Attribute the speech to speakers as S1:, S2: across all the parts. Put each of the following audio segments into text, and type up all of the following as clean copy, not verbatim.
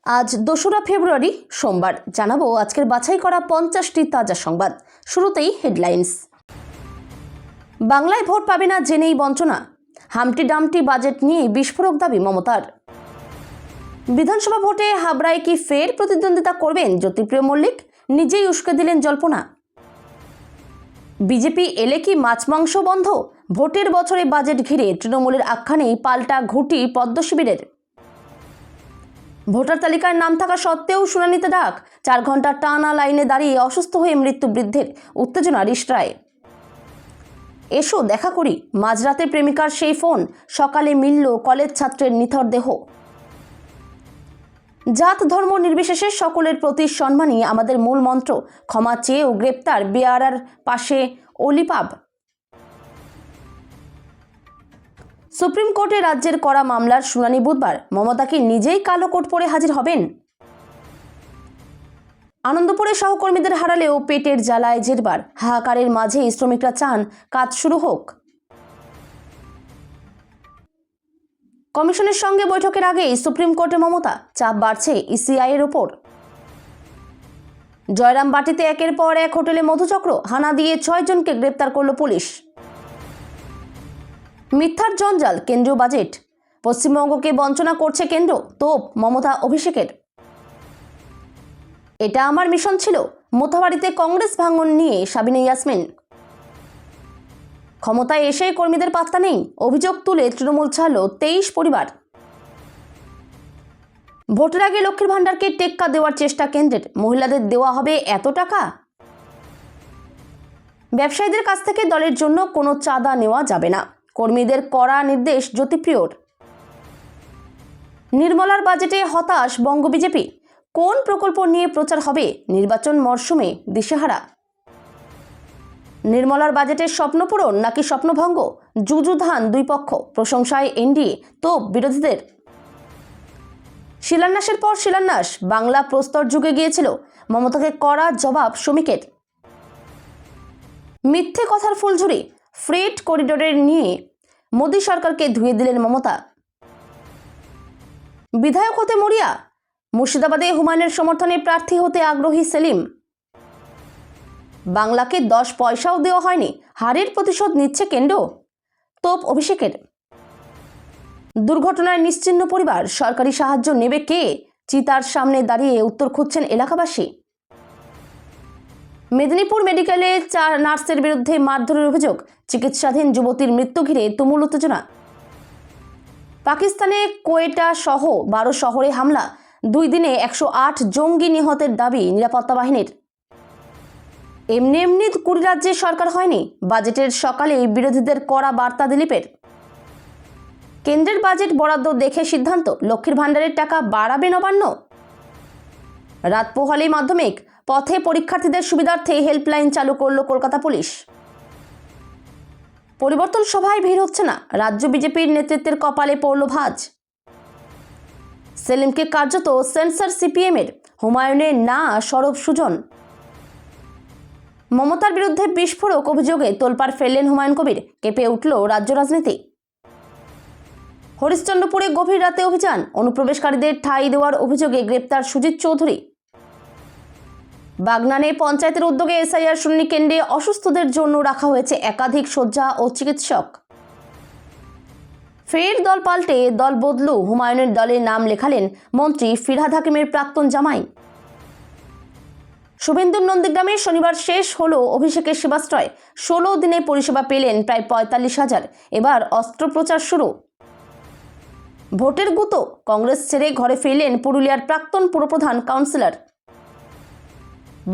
S1: আজ ২রা ফেব্রুয়ারি সোমবার জানাবো আজকের বাছাই করা ৫০টি তাজা সংবাদ। শুরুতেই হেডলাইন্স। বাংলায় ভোট পাবে না জেনেই বঞ্চনা, হামটি ডামটি বাজেট নিয়ে বিস্ফোরক দাবি মমতার। বিধানসভা ভোটে হাবড়ায় কি ফের প্রতিদ্বন্দ্বিতা করবেন জ্যোতিপ্রিয় মল্লিক, নিজেই উস্কে দিলেন জল্পনা। বিজেপি এলে কি মাছ মাংস বন্ধ, ভোটের বছরে বাজেট ঘিরে তৃণমূলের আখ্যানেই পাল্টা ঘুঁটি পদ্ম শিবিরের। ভোটার তালিকায় নাম থাকা সত্ত্বেও শুনানিতে ডাক, ৪ ঘন্টা টানা লাইনে দাঁড়িয়ে অসুস্থ হয়ে মৃত্যু বৃদ্ধের, উত্তেজনা রিসরায়। এসো দেখা করি, মাঝরাতে প্রেমিকার সেই ফোন, সকালে মিলল কলেজ ছাত্রের নিথর দেহ। জাত ধর্ম নির্বিশেষে সকলের প্রতি সম্মানই আমাদের মূল মন্ত্র, ক্ষমা চেয়েও গ্রেপ্তার বেয়ারার পাশে অলিপাব। সুপ্রিম কোর্টে রাজ্যের করা মামলার শুনানি বুধবার, মমতা কি নিজেই কালো কোট পরে হাজির হবেন? আনন্দপুরে সহকর্মীদের হারালেও পেটের জ্বালায় জেরবার, হাহাকারের মাঝেই শ্রমিকরা চান কাজ শুরু হোক। কমিশনের সঙ্গে বৈঠকের আগেই সুপ্রিম কোর্টে মমতা, চাপ বাড়ছে ইসিআই এর ওপর। জয়রামবাটিতে একের পর এক হোটেলে মধুচক্র, হানা দিয়ে ৬ জনকে গ্রেপ্তার করল পুলিশ। মিথ্যার জঞ্জাল কেন্দ্রীয় বাজেট, পশ্চিমবঙ্গকে বঞ্চনা করছে কেন্দ্র, তোপ মমতা অভিষেকের। এটা আমার মিশন ছিল, মোথাবাড়িতে কংগ্রেস ভাঙন নিয়ে সাবিনা ইয়াসমিন। ক্ষমতায় এসে কর্মীদের পাত্তা নেই, অভিযোগ তুলে তৃণমূল ছাড়ল ২৩ পরিবার। ভোটের আগে লক্ষ্মীর ভাণ্ডারকে টেক্কা দেওয়ার চেষ্টা কেন্দ্রের, মহিলাদের দেওয়া হবে এত টাকা। ব্যবসায়ীদের কাছ থেকে দলের জন্য কোনো চাঁদা নেওয়া যাবে না, কর্মীদের কড়া নির্দেশ জ্যোতিপ্রিয়র। নির্মলার বাজেটে হতাশ বঙ্গ বিজেপি, কোন প্রকল্প নিয়ে প্রচার হবে নির্বাচন মরশুমে দিশেহারা। নির্মলার বাজেটের স্বপ্নপূরণ নাকি স্বপ্নভঙ্গ, যুযুধান দুই পক্ষ, প্রশংসায় এনডিএ, তোপ বিরোধীদের। শিলান্যাসের পর শিলান্যাস, বাংলা প্রস্তর যুগে গিয়েছিল, মমতাকে কড়া জবাব শ্রমিকের। মিথ্যে কথার ফুলঝুরি, ফ্রেট করিডোরের নিয়ে মোদী সরকারকে ধুয়ে দিলেন মমতা। বিধায়ক হতে মরিয়া, মুর্শিদাবাদে হুমায়ুনের সমর্থনে প্রার্থী হতে আগ্রহী সেলিম। বাংলাকে 10 পয়সাও দেওয়া হয়নি, হারের প্রতিশোধ নিচ্ছে কেন্দ্র, তোপ অভিষেকের। দুর্ঘটনায় নিশ্চিহ্ন পরিবার, সরকারি সাহায্য নেবে কে, চিতার সামনে দাঁড়িয়ে উত্তর খুঁজছেন এলাকাবাসী। মেদিনীপুর মেডিকেলে 4 নার্সের বিরুদ্ধে মারধরের অভিযোগ, চিকিৎসাধীন যুবতীর মৃত্যু ঘিরে তুমুল উত্তেজনা। পাকিস্তানে কোয়েটা সহ 12 শহরে হামলা, 2 দিনে 108 জঙ্গি নিহতের দাবি নিরাপত্তা বাহিনীর। এমনি 20 রাজ্যে সরকার হয়নি, বাজেটের সকালে বিরোধীদের কড়া বার্তা দিলীপের। কেন্দ্রের বাজেট বরাদ্দ দেখে সিদ্ধান্ত, লক্ষ্মীর ভাণ্ডারের টাকা বাড়াবে নবান্ন। রাত পোহালেই মাধ্যমিক, পথে পরীক্ষার্থীদের সুবিধার্থে হেল্পলাইন চালু করল কলকাতা পুলিশ। পরিবর্তন সভায় ভিড় হচ্ছে না, রাজ্য বিজেপির নেতৃত্বের কপালে পড়ল ভাঁজ। সেলিমকে কার্যত সেন্সার সিপিএমের, হুমায়ুনের না সরব সুজন। মমতার বিরুদ্ধে বিস্ফোরক অভিযোগে তোলপাড় ফেললেন হুমায়ুন কবির, কেঁপে উঠল রাজ্য রাজনীতি। হরিশ্চন্দ্রপুরে গভীর রাতে অভিযান, অনুপ্রবেশকারীদের ঠাঁই দেওয়ার অভিযোগে গ্রেপ্তার সুজিত চৌধুরী। বাগনানে পঞ্চায়েতের উদ্যোগে এসআইআর শুনানি কেন্দ্রে অসুস্থদের জন্য রাখা হয়েছে একাধিক শয্যা ও চিকিৎসক। ফের দল পাল্টে দল বদলু, হুমায়ুনের দলে নাম লেখালেন মন্ত্রী ফিরহাদ হাকিমের প্রাক্তন জামাই। শুভেন্দুর নন্দীগ্রামে শনিবার শেষ হলো অভিষেকের সেবাশ্রয়, 16 দিনে পরিষেবা পেলেন প্রায় 45,000। এবার অস্ত্রোপচার শুরু। ভোটের গুঁতো, কংগ্রেস ছেড়ে ঘরে ফিরলেন পুরুলিয়ার প্রাক্তন পুরপ্রধান কাউন্সিলর।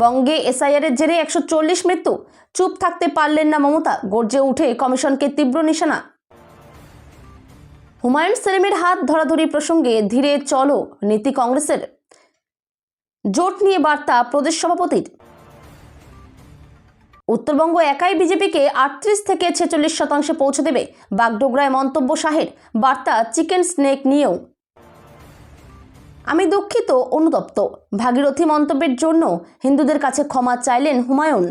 S1: বঙ্গে এসআইআরের জেরে 140 মৃত্যু, চুপ থাকতে পারলেন না মমতা, গর্জে উঠে কমিশনকে তীব্র নিশানা। হুমায়ুন সেলিমের হাত ধরাধরি প্রসঙ্গে ধীরে চলো নীতি কংগ্রেসের, জোট নিয়ে বার্তা প্রদেশ সভাপতির। উত্তরবঙ্গ একাই বিজেপিকে 38 থেকে 46% পৌঁছে দেবে, বাগডোগরায় মন্তব্য শাহের, বার্তা চিকেন স্নেক নিয়েও। আমি দুঃখিত, অনুতপ্ত, ভাগীরথী মন্তব্যের জন্য হিন্দুদের কাছে ক্ষমা চাইলেন হুমায়ুন।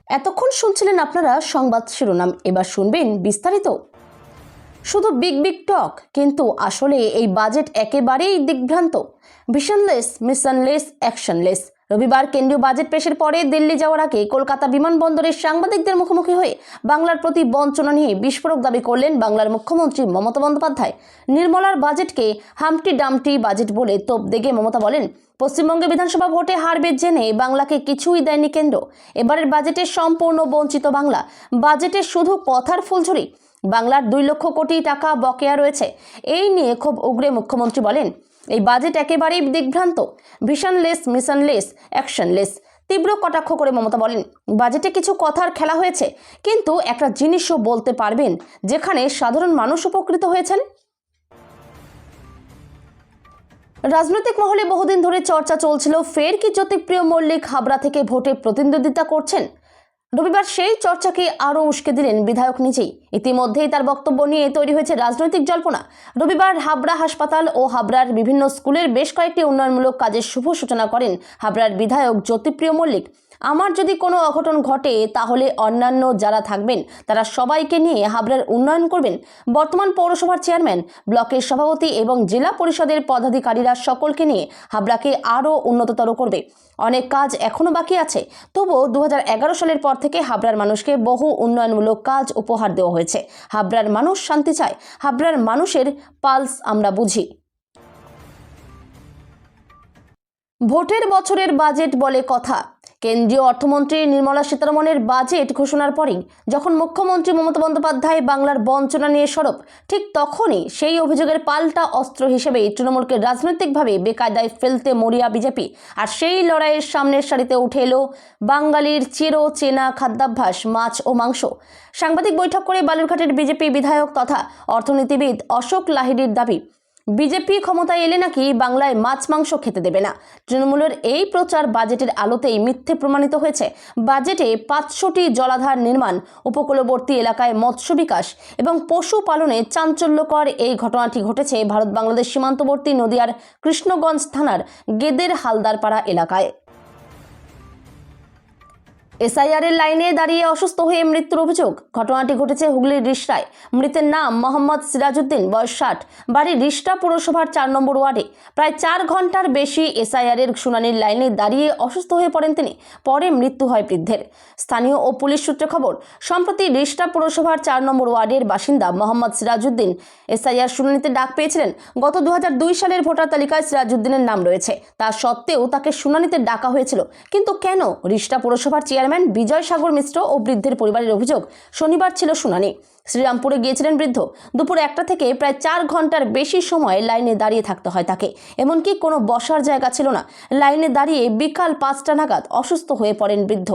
S1: এতক্ষণ শুনছিলেন আপনারা সংবাদ শিরোনাম, এবার শুনবেন বিস্তারিত। শুধু বিগ বিগ টক, কিন্তু আসলে এই বাজেট একেবারেই দিগ্ভ্রান্ত। ভিশনলেস, মিশনলেস, অ্যাকশনলেস। রবিবার কেন্দ্রীয় বাজেট পেশের পরে দিল্লি যাওয়ার আগে কলকাতা বিমানবন্দরের সাংবাদিকদের মুখোমুখি হয়ে বাংলার প্রতি বঞ্চনা নিয়ে বিস্ফোরক দাবি করলেন বাংলার মুখ্যমন্ত্রী মমতা বন্দ্যোপাধ্যায়। নির্মলার বাজেটকে হামটি ডামটি বাজেট বলে তোপ দেগে মমতা বলেন, পশ্চিমবঙ্গে বিধানসভা ভোটে হারবে জেনে বাংলাকে কিছুই দেয়নি কেন্দ্র। এবারের বাজেটে সম্পূর্ণ বঞ্চিত বাংলা। বাজেটে শুধু কথার ফুলঝুরি। বাংলার 2 লক্ষ কোটি টাকা বকেয়া রয়েছে। এই নিয়ে খুব উগরে মুখ্যমন্ত্রী বলেন, এই বাজেট একেবারেই দিগ্ভ্রান্ত, ভিশনলেস, মিশনলেস, অ্যাকশনলেস। তীব্র কটাক্ষ করে মমতা বলেন, বাজেটে কিছু কথার খেলা হয়েছে, কিন্তু একটা জিনিসও বলতে পারবেন যেখানে সাধারণ মানুষ উপকৃত হয়েছেন? রাজনৈতিক মহলে বহুদিন ধরে চর্চা চলছিল, ফের কি জ্যোতিপ্রিয় মল্লিক হাবড়া থেকে ভোটে প্রতিদ্বন্দ্বিতা করছেন। রবিবার সেই চর্চাকে আরও উস্কে দিলেন বিধায়ক নিজেই। ইতিমধ্যেই তার বক্তব্য নিয়ে তৈরি হয়েছে রাজনৈতিক জল্পনা। রবিবার হাবড়া হাসপাতাল ও হাবড়ার বিভিন্ন স্কুলের বেশ কয়েকটি উন্নয়নমূলক কাজের শুভ সূচনা করেন হাবড়ার বিধায়ক জ্যোতিপ্রিয় মল্লিক। আমার যদি কোনো অঘটন ঘটে তাহলে অন্যান্য যারা থাকবেন তারা সবাইকে নিয়ে হাবড়ার উন্নয়ন করবেন। বর্তমান পৌরসভার চেয়ারম্যান, ব্লকের সভাপতি এবং জেলা পরিষদের পদাধিকারীরা সকলকে নিয়ে হাবড়াকে আরও উন্নততর করবে। অনেক কাজ এখনও বাকি আছে, তবুও 2011 সালের পর থেকে হাবড়ার মানুষকে বহু উন্নয়নমূলক কাজ উপহার দেওয়া হয়েছে। হাবড়ার মানুষ শান্তি চায়, হাবড়ার মানুষের পালস আমরা বুঝি। ভোটের বছরের বাজেট বলে কথা। কেন্দ্রীয় অর্থমন্ত্রী নির্মলা সীতারমণের বাজেট ঘোষণার পরেই যখন মুখ্যমন্ত্রী মমতা বন্দ্যোপাধ্যায় বাংলার বঞ্চনা নিয়ে সরব, ঠিক তখনই সেই অভিযোগের পাল্টা অস্ত্র হিসেবে তৃণমূলকে রাজনৈতিকভাবে বেকায়দায় ফেলতে মরিয়া বিজেপি। আর সেই লড়াইয়ের সামনের সারিতে উঠে এলো বাঙালির চেনা খাদ্যাভ্যাস মাছ ও মাংস। সাংবাদিক বৈঠক করে বালুরঘাটের বিজেপি বিধায়ক তথা অর্থনীতিবিদ অশোক লাহিড়ীর দাবি, বিজেপি ক্ষমতায় এলে নাকি বাংলায় মাছ মাংস খেতে দেবে না। তৃণমূলের এই প্রচার বাজেটের আলোতেই মিথ্যে প্রমাণিত হয়েছে। বাজেটে 500টি জলাধার নির্মাণ, উপকূলবর্তী এলাকায় মৎস্য বিকাশ এবং পশুপালনে চাঞ্চল্যকর এই ঘটনাটি ঘটেছে ভারত বাংলাদেশ সীমান্তবর্তী নদিয়ার কৃষ্ণগঞ্জ থানার গেদের হালদারপাড়া এলাকায়। এসআইআরের লাইনে দাঁড়িয়ে অসুস্থ হয়ে মৃত্যুর অভিযোগ। ঘটনাটি ঘটেছে হুগলির রিষড়ায়। মৃতের নাম মোহাম্মদ সিরাজউদ্দিন, বয়স 60, বাড়ি রিষড়া পুরসভার 4 নম্বর ওয়ার্ডে। প্রায় 4 ঘন্টার বেশি এসআইআরের শুনানির লাইনে দাঁড়িয়ে অসুস্থ হয়ে পড়েন তিনি। পরে মৃত্যু হয় বৃদ্ধের। স্থানীয় ও পুলিশ সূত্রে খবর, সম্প্রতি রিষড়া পুরসভার 4 নম্বর ওয়ার্ডের বাসিন্দা মোহাম্মদ সিরাজউদ্দিন এসআইআর শুনানিতে ডাক পেয়েছিলেন। গত 2002 সালের ভোটার তালিকায় সিরাজউদ্দিনের নাম রয়েছে। তা সত্ত্বেও তাকে শুনানিতে ডাকা হয়েছিল। কিন্তু কেন? রিষড়া পুরসভার চেয়ারম্যান বিজয় সাগর মিশ্র ও বৃদ্ধের পরিবারের অভিযোগ, শনিবার ছিল শুনানি। শ্রীরামপুরে গিয়েছিলেন বৃদ্ধ। দুপুর 1টা থেকে প্রায় 4 ঘন্টার বেশি সময় লাইনে দাঁড়িয়ে থাকতে হয় তাকে। এমনকি কোনো বসার জায়গা ছিল না। লাইনে দাঁড়িয়ে বিকাল 5টা নাগাদ অসুস্থ হয়ে পড়েন বৃদ্ধ।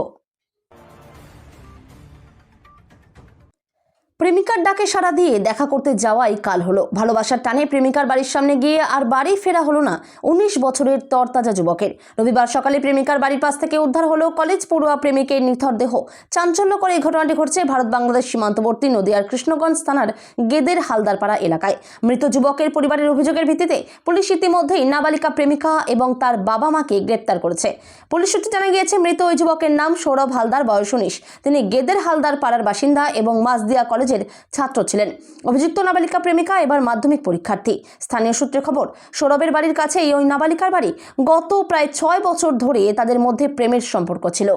S1: প্রেমিকার ডাকে সাড়া দিয়ে দেখা করতে যাওয়াই কাল হলো। ভালোবাসার টানে প্রেমিকার বাড়ির সামনে গিয়ে আর বাড়ি ফেরা হলো না 19 বছরের তরতাজা যুবকের। রবিবার সকালে প্রেমিকার বাড়ির পাশ থেকে উদ্ধার হলো কলেজ পড়ুয়া প্রেমিকের নিথর দেহ। চাঞ্চল্যকর এই ঘটনাটি ঘটছে ভারত বাংলাদেশ সীমান্তবর্তী নদিয়ার কৃষ্ণগঞ্জ থানার গেদের হালদারপাড়া এলাকায়। মৃত যুবকের পরিবারের অভিযোগের ভিত্তিতে পুলিশ ইতিমধ্যেই নাবালিকা প্রেমিকা এবং তার বাবা মাকে গ্রেপ্তার করেছে। পুলিশ সূত্রে জানা গিয়েছে, মৃত ওই যুবকের নাম সৌরভ হালদার, বয়স 19। তিনি গেদের হালদারপাড়ার বাসিন্দা এবং মাসদিয়া কলেজের ছাত্র ছিলেন। অভিযুক্ত নাবালিকা প্রেমিকা এবার মাধ্যমিক পরীক্ষার্থী। স্থানীয় সূত্রে খবর, সৌরভের বাড়ির কাছেই ওই নাবালিকার বাড়ি। গত প্রায় 6 বছর ধরে তাদের মধ্যে প্রেমের সম্পর্ক ছিল।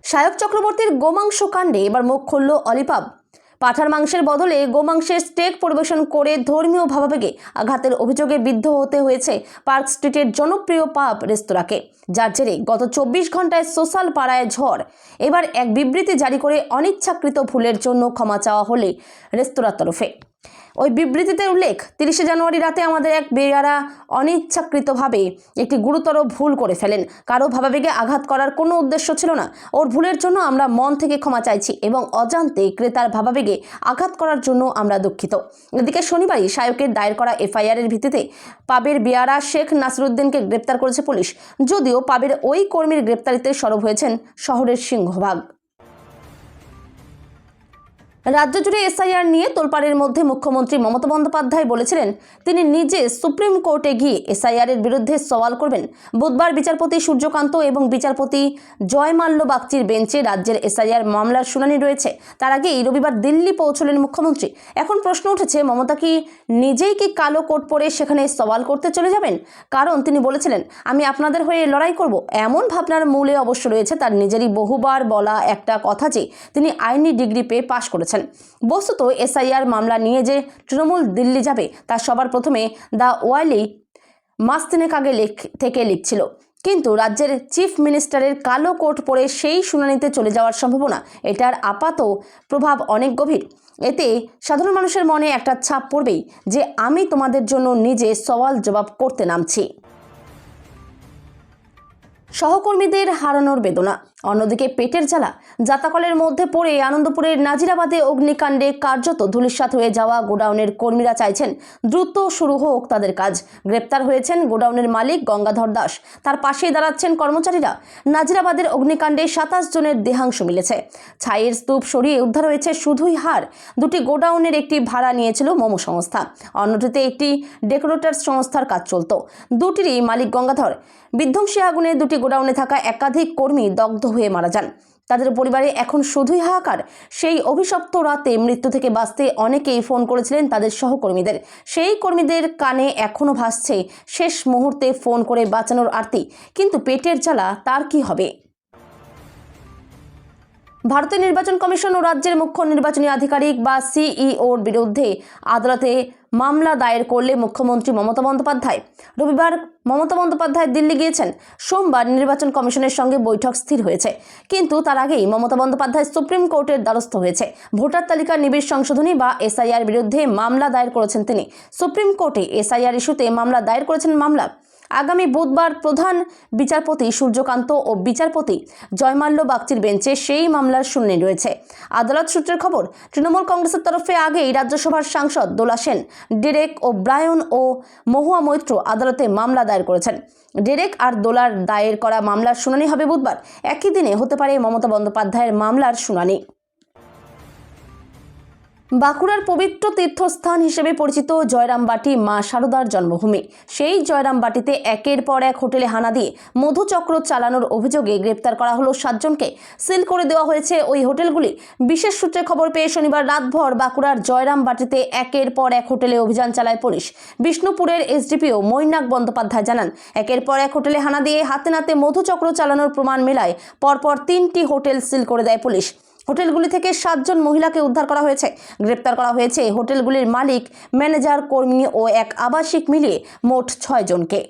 S1: সায়ক চক্রবর্তীর গোমাংস কাণ্ডে এবার মুখ খুলল অলিপাব। পাঠার মাংসের বদলে গোমাংসের স্টেক পরিবেশন করে ধর্মীয় ভাবাবেগে আঘাতের অভিযোগে বিদ্ধ হতে হয়েছে পার্ক স্ট্রিটের জনপ্রিয় পাব রেস্তোরাঁকে, যার জেরে গত 24 ঘন্টায় সোশ্যাল পাড়ায় ঝড়। এবার এক বিবৃতি জারি করে অনিচ্ছাকৃত ভুলের জন্য ক্ষমা চাওয়া হলে রেস্তোরাঁর তরফে। ওই বিবৃতিতে উল্লেখ, 30 জানুয়ারি রাতে আমাদের এক বেয়ারা অনিচ্ছাকৃতভাবে একটি গুরুতর ভুল করে ফেলেন। কারো ভাবাবেগে আঘাত করার কোনো উদ্দেশ্য ছিল না। ওর ভুলের জন্য আমরা মন থেকে ক্ষমা চাইছি এবং অজান্তে ক্রেতার ভাবাবেগে আঘাত করার জন্য আমরা দুঃখিত। এদিকে শনিবারই সায়কের দায়ের করা এফআইআরের ভিত্তিতে পাবের বেয়ারা শেখ নাসিরুদ্দিনকে গ্রেপ্তার করেছে পুলিশ। যদিও পাবের ওই কর্মীর গ্রেপ্তারিতে সরব হয়েছেন শহরের সিংহভাগ। রাজ্য জুড়ে এসআইআর নিয়ে তোলপাড়ের মধ্যে মুখ্যমন্ত্রী মমতা বন্দ্যোপাধ্যায় বলেছিলেন তিনি নিজে সুপ্রিম কোর্টে গিয়ে এসআইআর এর বিরুদ্ধে সওয়াল করবেন। বুধবার বিচারপতি সূর্যকান্ত এবং বিচারপতি জয়মাল্য বাগচির বেঞ্চে রাজ্যের এসআইআর মামলার শুনানি রয়েছে। তার আগেই রবিবার দিল্লি পৌঁছলেন মুখ্যমন্ত্রী। এখন প্রশ্ন উঠেছে, মমতা কি নিজেই কি কালো কোট পরে সেখানে সওয়াল করতে চলে যাবেন? কারণ তিনি বলেছিলেন আমি আপনাদের হয়ে লড়াই করব। এমন ভাবনার মূলে অবশ্য রয়েছে তার নিজেরই বহুবার বলা একটা কথা যে তিনি আইনি ডিগ্রি পেয়ে পাশ করেছেন। বস্তুত এসআইআর মামলা নিয়ে যে তৃণমূল দিল্লি যাবে তা সবার প্রথমে দ্য ওয়াইলি মাস তিনেক আগে থেকে লিখছিল, কিন্তু রাজ্যের চিফ মিনিস্টারের কালো কোট পরে সেই শুনানিতে চলে যাওয়ার সম্ভাবনা, এটার আপাত প্রভাব অনেক গভীর। এতে সাধারণ মানুষের মনে একটা ছাপ পড়বেই যে আমি তোমাদের জন্য নিজে সওয়াল জবাব করতে নামছি। সহকর্মীদের হারানোর বেদনা, অন্যদিকে পেটের জ্বালা। জাতাকলের মধ্যে পড়ে আনন্দপুরের নাজিরাবাদে অগ্নিকাণ্ডে কার্যত ধূলিসাৎ হয়ে যাওয়া গোডাউনের কর্মীরা চাইছেন দ্রুত শুরু হোক তাদের কাজ। গ্রেপ্তার হয়েছেন গোডাউনের মালিক গঙ্গাধর দাস, তার পাশেই দাঁড়াচ্ছেন কর্মচারীরা। নাজিরাবাদের অগ্নিকাণ্ডে 27 জনের দেহাংশ মিলেছে। ছাইয়ের স্তূপ সরিয়ে উদ্ধার হয়েছে শুধুই হাড়। দুটি গোডাউনের একটি ভাড়া নিয়েছিল মোমো সংস্থা, অন্যটিতে একটি ডেকোরেটর সংস্থার কাজ চলত। দুটিরই মালিক গঙ্গাধর। বিধ্বংসী আগুনে দুটি গোডাউনে থাকা একাধিক কর্মী দগ্ধ হয়ে মারা যান। তাদের পরিবারে এখন শুধুই হাহাকার। সেই অভিশপ্ত রাতে মৃত্যু থেকে বাঁচতে অনেকেই ফোন করেছিলেন তাদের সহকর্মীদের। সেই কর্মীদের কানে এখনো ভাসছে শেষ মুহূর্তে ফোন করে বাঁচানোর আরতি। কিন্তু পেটের জ্বালা তার কি হবে? ভারতের নির্বাচন কমিশন ও রাজ্যের মুখ্য নির্বাচনী আধিকারিক বা সিইওর বিরুদ্ধে আদালতে মামলা দায়ের করলে মুখ্যমন্ত্রী মমতা বন্দ্যোপাধ্যায়। রবিবার মমতা বন্দ্যোপাধ্যায় দিল্লি গিয়েছেন। সোমবার নির্বাচন কমিশনের সঙ্গে বৈঠক স্থির হয়েছে, কিন্তু তার আগেই মমতা বন্দ্যোপাধ্যায় সুপ্রিম কোর্টের দ্বারস্থ হয়েছে। ভোটার তালিকা নিবিড় সংশোধনী বা এসআইআর বিরুদ্ধে মামলা দায়ের করেছেন তিনি। সুপ্রিম কোর্টে এসআইআর ইস্যুতে মামলা দায়ের করেছেন। মামলা আগামী বুধবার প্রধান বিচারপতি সূর্যকান্ত ও বিচারপতি জয়মাল্য বাগচির বেঞ্চে সেই মামলার শুনানি রয়েছে। আদালত সূত্রের খবর, তৃণমূল কংগ্রেসের তরফে আগেই রাজ্যসভার সাংসদ দোলা সেন, ডেরেক ও ব্রায়ন ও মহুয়া মৈত্র আদালতে মামলা দায়ের করেছেন। ডেরেক আর দোলার দায়ের করা মামলার শুনানি হবে বুধবার। একই দিনে হতে পারে মমতা বন্দ্যোপাধ্যায়ের মামলার শুনানি। বাঁকুড়ার পবিত্র তীর্থস্থান হিসেবে পরিচিত জয়রামবাটি মা শারদার জন্মভূমি। সেই জয়রামবাটিতে একের পর এক হোটেলে হানা দিয়ে মধুচক্র চালানোর অভিযোগে গ্রেপ্তার করা হলো 7 জনকে। সিল করে দেওয়া হয়েছে ওই হোটেলগুলি। বিশেষ সূত্রে খবর পেয়ে শনিবার রাতভর বাঁকুড়ার জয়রামবাটিতে একের পর এক হোটেলে অভিযান চালায় পুলিশ। বিষ্ণুপুরের এসডিপিও মৈনাক বন্দ্যোপাধ্যায় জানান, একের পর এক হোটেলে হানা দিয়ে হাতে নাতে মধুচক্র চালানোর প্রমাণ মেলায় পরপর 3টি হোটেল সিল করে দেয় পুলিশ। হোটেলগুলি থেকে 7 জন মহিলাকে উদ্ধার করা হয়েছে। গ্রেপ্তার করা হয়েছে হোটেলগুলির মালিক, ম্যানেজার, কর্মী ও এক আবাসিক মিলিয়ে মোট 6 জনকে।